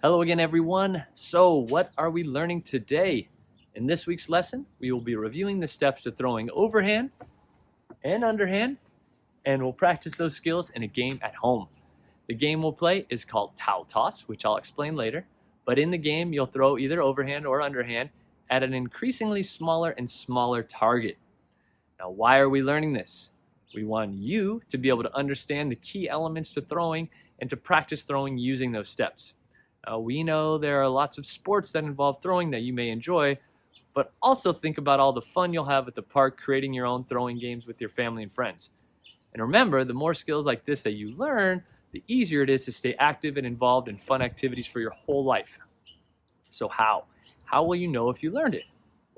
Hello again, everyone. So what are we learning today? In this week's lesson, we will be reviewing the steps to throwing overhand and underhand, and we'll practice those skills in a game at home. The game we'll play is called towel toss, which I'll explain later. But in the game, you'll throw either overhand or underhand at an increasingly smaller and smaller target. Now, why are we learning this? We want you to be able to understand the key elements to throwing and to practice throwing using those steps. We know there are lots of sports that involve throwing that you may enjoy, but also think about all the fun you'll have at the park creating your own throwing games with your family and friends. And remember, the more skills like this that you learn, the easier it is to stay active and involved in fun activities for your whole life. So how? How will you know if you learned it?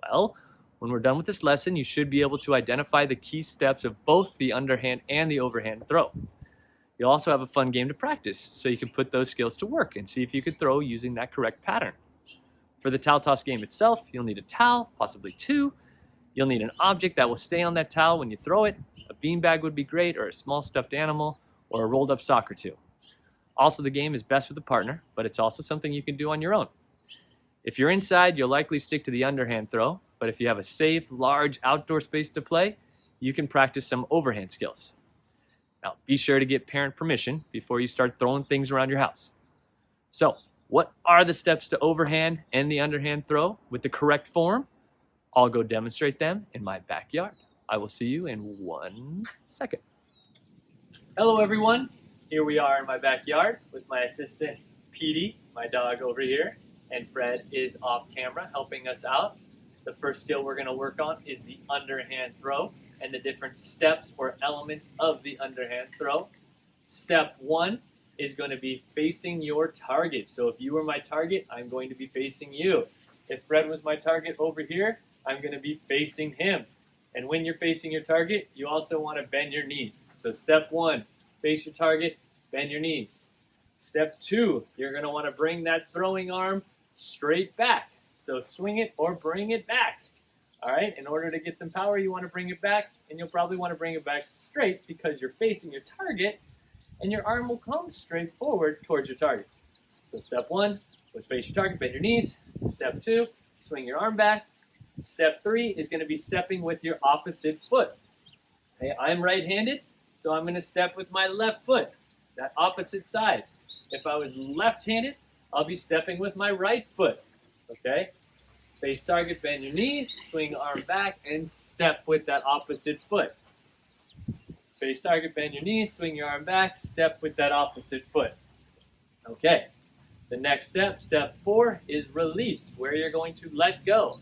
Well, when we're done with this lesson, you should be able to identify the key steps of both the underhand and the overhand throw. You'll also have a fun game to practice, so you can put those skills to work and see if you could throw using that correct pattern. For the towel toss game itself, you'll need a towel, possibly two. You'll need an object that will stay on that towel when you throw it. A beanbag would be great, or a small stuffed animal, or a rolled up sock or two. Also, the game is best with a partner, but it's also something you can do on your own. If you're inside, you'll likely stick to the underhand throw, but if you have a safe, large outdoor space to play, you can practice some overhand skills. Now, be sure to get parent permission before you start throwing things around your house. So, what are the steps to overhand and the underhand throw with the correct form? I'll go demonstrate them in my backyard. I will see you in 1 second. Hello, everyone. Here we are in my backyard with my assistant, Petey, my dog over here, and Fred is off camera helping us out. The first skill we're going to work on is the underhand throw and the different steps or elements of the underhand throw. Step 1 is going to be facing your target. So if you were my target, I'm going to be facing you. If Fred was my target over here, I'm going to be facing him. And when you're facing your target, you also want to bend your knees. So step 1, face your target, bend your knees. Step 2, you're going to want to bring that throwing arm straight back. So swing it or bring it back. All right, in order to get some power, you want to bring it back, and you'll probably want to bring it back straight because you're facing your target, and your arm will come straight forward towards your target. So step 1 was face your target, bend your knees. Step 2, swing your arm back. Step 3 is going to be stepping with your opposite foot. Okay, I'm right-handed, so I'm going to step with my left foot, that opposite side. If I was left-handed, I'll be stepping with my right foot. Okay? Face target, bend your knees, swing arm back, and step with that opposite foot. Face target, bend your knees, swing your arm back, step with that opposite foot. Okay, the next step, step 4, is release, where you're going to let go.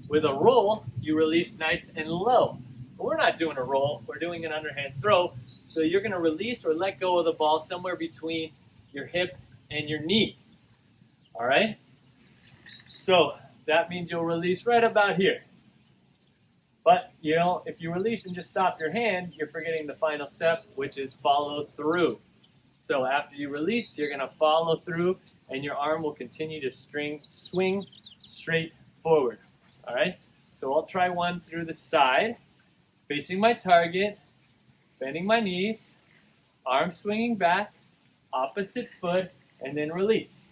With a roll, you release nice and low. But we're not doing a roll, we're doing an underhand throw, so you're going to release or let go of the ball somewhere between your hip and your knee. All right? So that means you'll release right about here. But, if you release and just stop your hand, you're forgetting the final step, which is follow through. So after you release, you're going to follow through, and your arm will continue to swing straight forward. All right? So I'll try one through the side, facing my target, bending my knees, arm swinging back, opposite foot, and then release.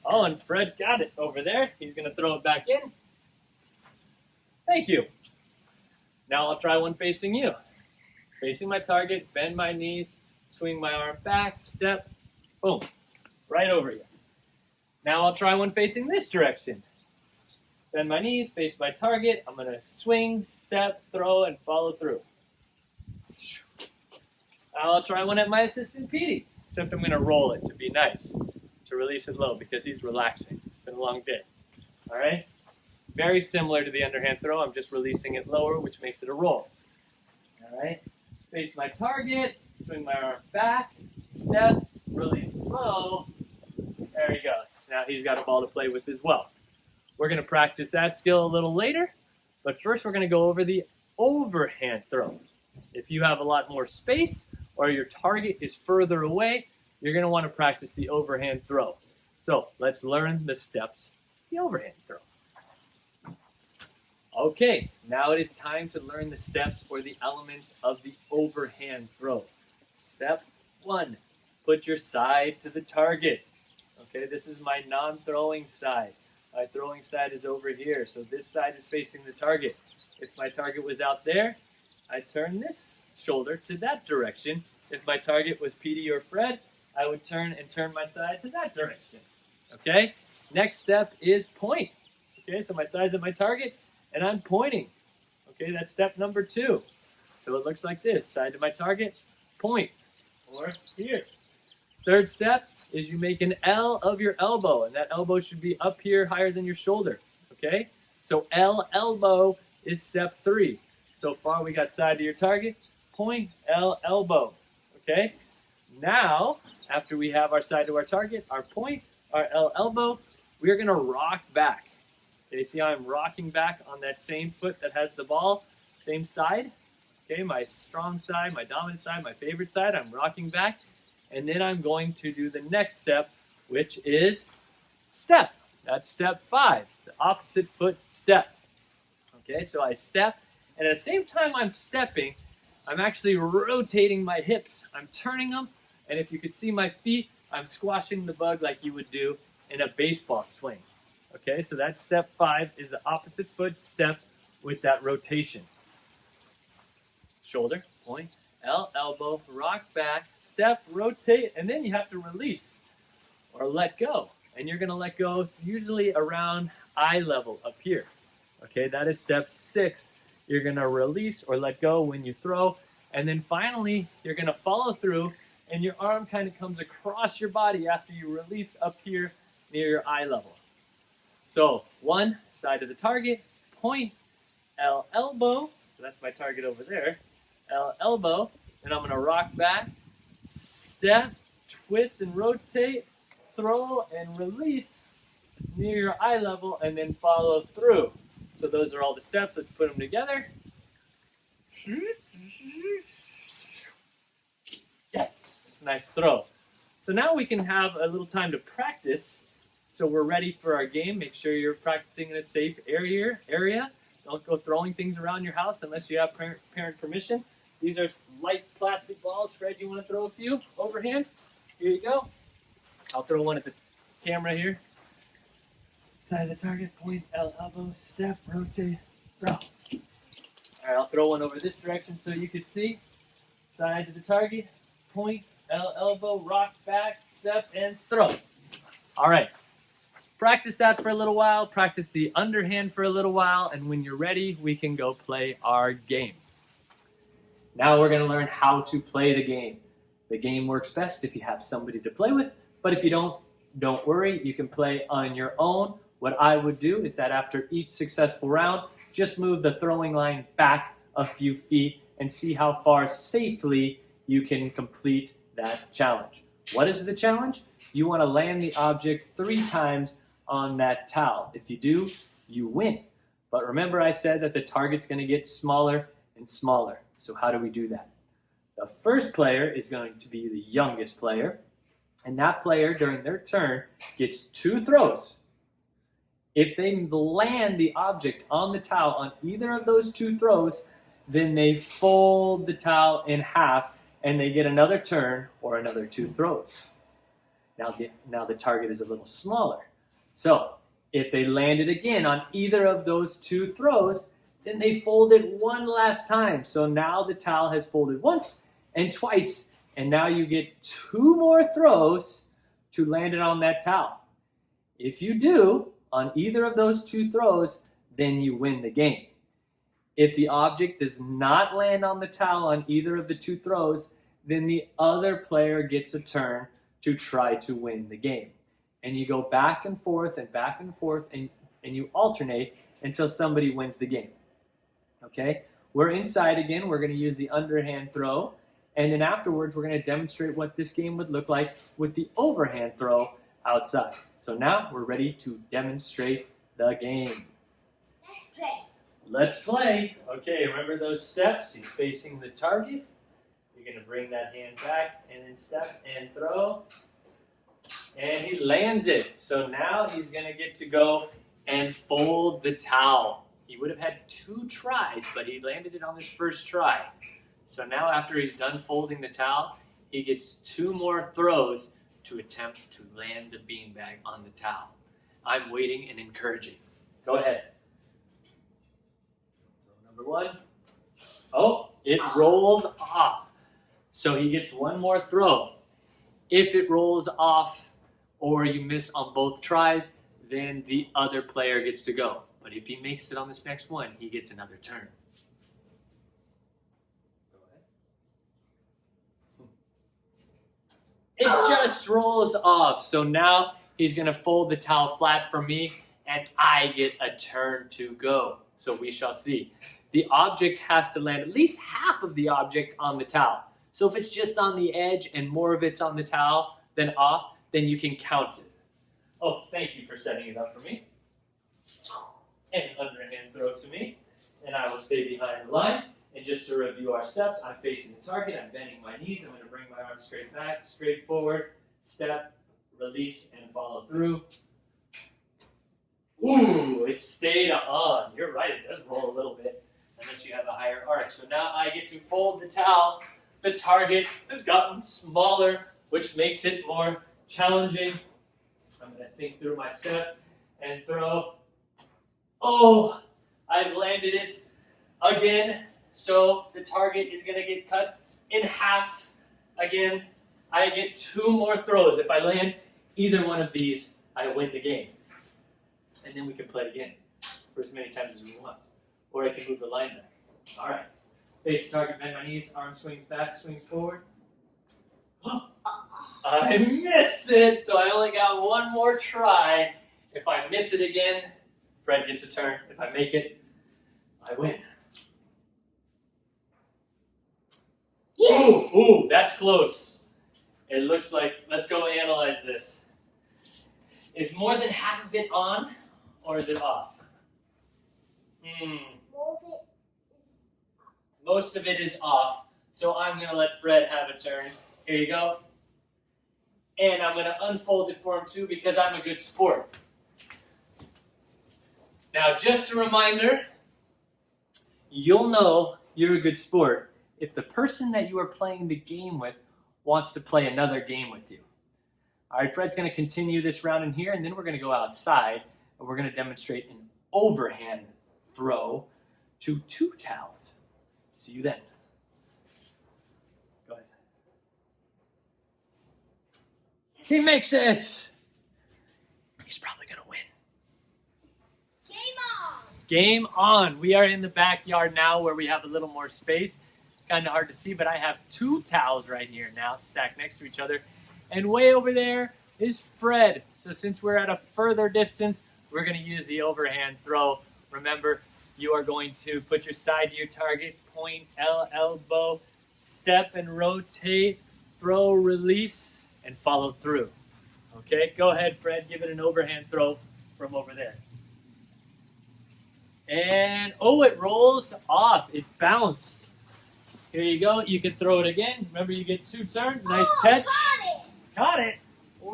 Oh, and Fred got it over there. He's going to throw it back in. Thank you. Now I'll try one facing you. Facing my target, bend my knees, swing my arm back, step, boom, right over you. Now I'll try one facing this direction. Bend my knees, face my target. I'm going to swing, step, throw, and follow through. Now I'll try one at my assistant, Petey, except I'm going to roll it to be nice, to release it low because he's relaxing. It's been a long day. All right? Very similar to the underhand throw. I'm just releasing it lower, which makes it a roll. All right? Face my target, swing my arm back, step, release low. There he goes. Now he's got a ball to play with as well. We're going to practice that skill a little later, but first we're going to go over the overhand throw. If you have a lot more space or your target is further away, you're going to want to practice the overhand throw. So let's learn the steps of the overhand throw. Okay, now it is time to learn the steps or the elements of the overhand throw. Step 1, put your side to the target. Okay, this is my non-throwing side. My throwing side is over here, so this side is facing the target. If my target was out there, I turn this shoulder to that direction. If my target was Petey or Fred, I would turn my side to that direction. Okay? Next step is point. Okay, so my side's at my target, and I'm pointing. Okay, that's step number 2. So it looks like this. Side to my target, point. Or here. Third step is you make an L of your elbow, and that elbow should be up here higher than your shoulder. Okay? So L elbow is step 3. So far we got side to your target, point, L elbow. Okay? Now, after we have our side to our target, our point, our L elbow, we are going to rock back. Okay, see how I'm rocking back on that same foot that has the ball, same side? Okay, my strong side, my dominant side, my favorite side, I'm rocking back. And then I'm going to do the next step, which is step. That's step 5, the opposite foot step. Okay, so I step, and at the same time I'm stepping, I'm actually rotating my hips. I'm turning them, and if you could see my feet, I'm squashing the bug like you would do in a baseball swing. Okay, so that's step 5 is the opposite foot step with that rotation. Shoulder, point, L, elbow, rock back, step, rotate, and then you have to release or let go. And you're going to let go usually around eye level up here. Okay, that is step 6. You're going to release or let go when you throw. And then finally, you're going to follow through, and your arm kind of comes across your body after you release up here near your eye level. So 1, side of the target, point, L, elbow. So that's my target over there. L, elbow. Then I'm going to rock back, step, twist and rotate, throw and release near your eye level, and then follow through. So those are all the steps. Let's put them together. Yes, nice throw. So now we can have a little time to practice. So we're ready for our game. Make sure you're practicing in a safe area. Don't go throwing things around your house unless you have parent permission. These are light plastic balls. Fred, you want to throw a few? Overhand? Here you go. I'll throw one at the camera here. Side of the target, point, L, elbow, step, rotate, throw. All right, I'll throw one over this direction so you can see. Side to the target, point, L, elbow, rock back, step, and throw. All right. Practice that for a little while. Practice the underhand for a little while. And when you're ready, we can go play our game. Now we're going to learn how to play the game. The game works best if you have somebody to play with. But if you don't worry. You can play on your own. What I would do is that after each successful round, just move the throwing line back a few feet and see how far safely you can complete that challenge. What is the challenge? You want to land the object 3 times on that towel. If you do, you win. But remember I said that the target's going to get smaller and smaller. So how do we do that? The first player is going to be the youngest player, and that player during their turn gets 2 throws. If they land the object on the towel on either of those 2 throws, then they fold the towel in half and they get another turn or another 2 throws. Now the target is a little smaller. So if they land it again on either of those 2 throws, then they fold it one last time. So now the towel has folded once and twice, and now you get 2 more throws to land it on that towel. If you do on either of those 2 throws, then you win the game. If the object does not land on the towel on either of the 2 throws, then the other player gets a turn to try to win the game. And you go back and forth and you alternate until somebody wins the game. Okay? We're inside again. We're going to use the underhand throw. And then afterwards, we're going to demonstrate what this game would look like with the overhand throw outside. So now we're ready to demonstrate the game. Let's play. Let's play. Okay, remember those steps? He's facing the target. You're going to bring that hand back and then step and throw. And he lands it. So now he's going to get to go and fold the towel. He would have had 2 tries, but he landed it on his first try. So now after he's done folding the towel, he gets 2 more throws to attempt to land the beanbag on the towel. I'm waiting and encouraging. Go ahead. Number one. Oh, it rolled off. So he gets one more throw. If it rolls off or you miss on both tries, then the other player gets to go. But if he makes it on this next one, he gets another turn. Go ahead. It just rolls off. So now he's going to fold the towel flat for me, and I get a turn to go. So we shall see. The object has to land at least half of the object on the towel. So if it's just on the edge and more of it's on the towel than off, then you can count it. Oh, thank you for setting it up for me. And underhand throw to me. And I will stay behind the line. And just to review our steps, I'm facing the target. I'm bending my knees. I'm going to bring my arms straight back, straight forward, step, release, and follow through. Ooh, it stayed on. You're right, it does roll a little bit, unless you have a higher arc. So now I get to fold the towel. The target has gotten smaller, which makes it more challenging. I'm going to think through my steps and throw. Oh, I've landed it again. So the target is going to get cut in half again. I get 2 more throws. If I land either one of these, I win the game. And then we can play again for as many times as we want. Or I can move the line back. All right. Face the target, bend my knees, arm swings back, swings forward. I missed it, so I only got 1 more try. If I miss it again, Fred gets a turn. If I make it, I win. Yeah. Ooh, that's close. It looks like, let's go analyze this. Is more than half of it on, or is it off? Most of it is off, so I'm going to let Fred have a turn. Here you go. And I'm going to unfold it for him too because I'm a good sport. Now, just a reminder, you'll know you're a good sport if the person that you are playing the game with wants to play another game with you. All right, Fred's going to continue this round in here, and then we're going to go outside, and we're going to demonstrate an overhand throw to 2 towels. See you then. Go ahead. He makes it. He's probably going to win. Game on. Game on. We are in the backyard now where we have a little more space. It's kind of hard to see, but I have 2 towels right here now stacked next to each other. And way over there is Fred. So since we're at a further distance, we're going to use the overhand throw. Remember, you are going to put your side to your target, point, elbow, step and rotate, throw, release, and follow through. Okay, go ahead, Fred. Give it an overhand throw from over there. And, oh, it rolls off. It bounced. Here you go. You can throw it again. Remember, you get 2 turns. Nice catch. Caught it. Caught it. We'll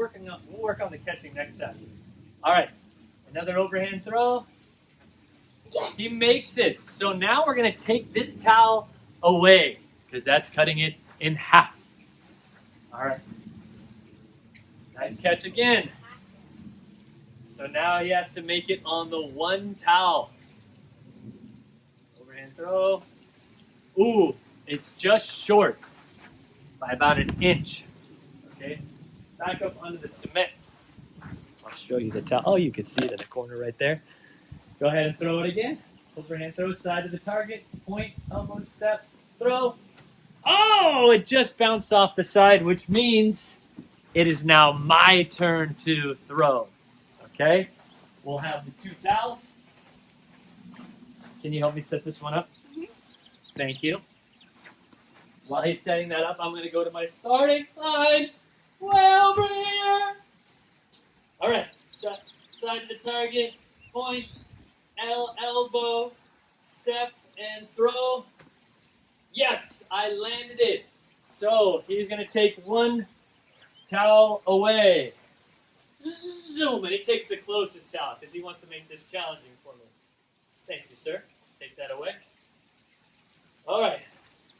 work on the catching next time. All right, another overhand throw. Yes. He makes it. So now we're going to take this towel away because that's cutting it in half. All right. Nice catch again. So now he has to make it on the 1 towel. Overhand throw. Ooh, it's just short by about 1 inch. Okay. Back up under the cement. I'll show you the towel. Oh, you can see it in the corner right there. Go ahead and throw it again. Overhand throw, side of the target. Point, elbow, step, throw. Oh, it just bounced off the side, which means it is now my turn to throw. Okay? We'll have the 2 towels. Can you help me set this one up? Mm-hmm. Thank you. While he's setting that up, I'm going to go to my starting line. Way over here. All right. Side of the target. Point. Elbow, step, and throw. Yes, I landed it. So he's going to take 1 towel away. Zoom, and he takes the closest towel because he wants to make this challenging for me. Thank you, sir. Take that away. All right,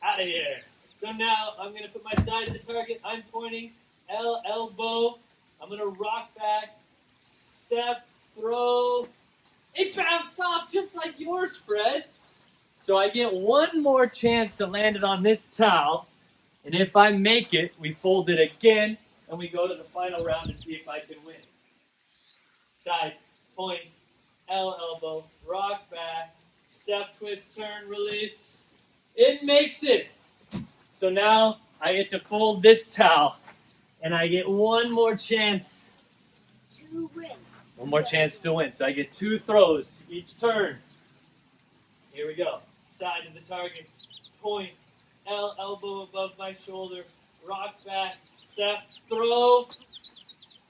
out of here. So now I'm going to put my side to the target. I'm pointing. L elbow. I'm gonna rock back, step, throw. It bounced off just like yours, Fred. So I get one more chance to land it on this towel. And if I make it, we fold it again, and we go to the final round to see if I can win. Side, point, L elbow, rock back, step, twist, turn, release. It makes it. So now I get to fold this towel, and I get one more chance. To win. One more chance to win. So I get 2 throws each turn. Here we go. Side of the target, point, L elbow above my shoulder, rock back, step, throw.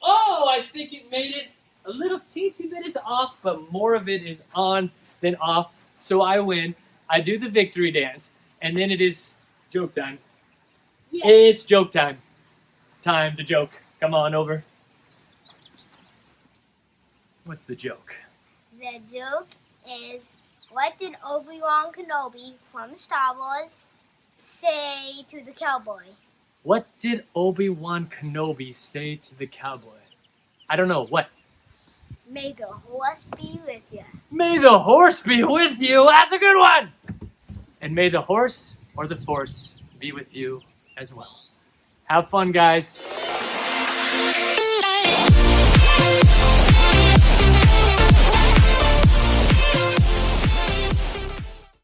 Oh, I think it made it. A little teensy bit is off, but more of it is on than off. So I win. I do the victory dance, and then it is joke time. Yes. It's joke time. Time to joke. Come on over. What's the joke? The joke is, what did Obi-Wan Kenobi from Star Wars say to the cowboy? What did Obi-Wan Kenobi say to the cowboy? I don't know. What? May the horse be with you. May the horse be with you. That's a good one. And may the horse or the force be with you as well. Have fun, guys.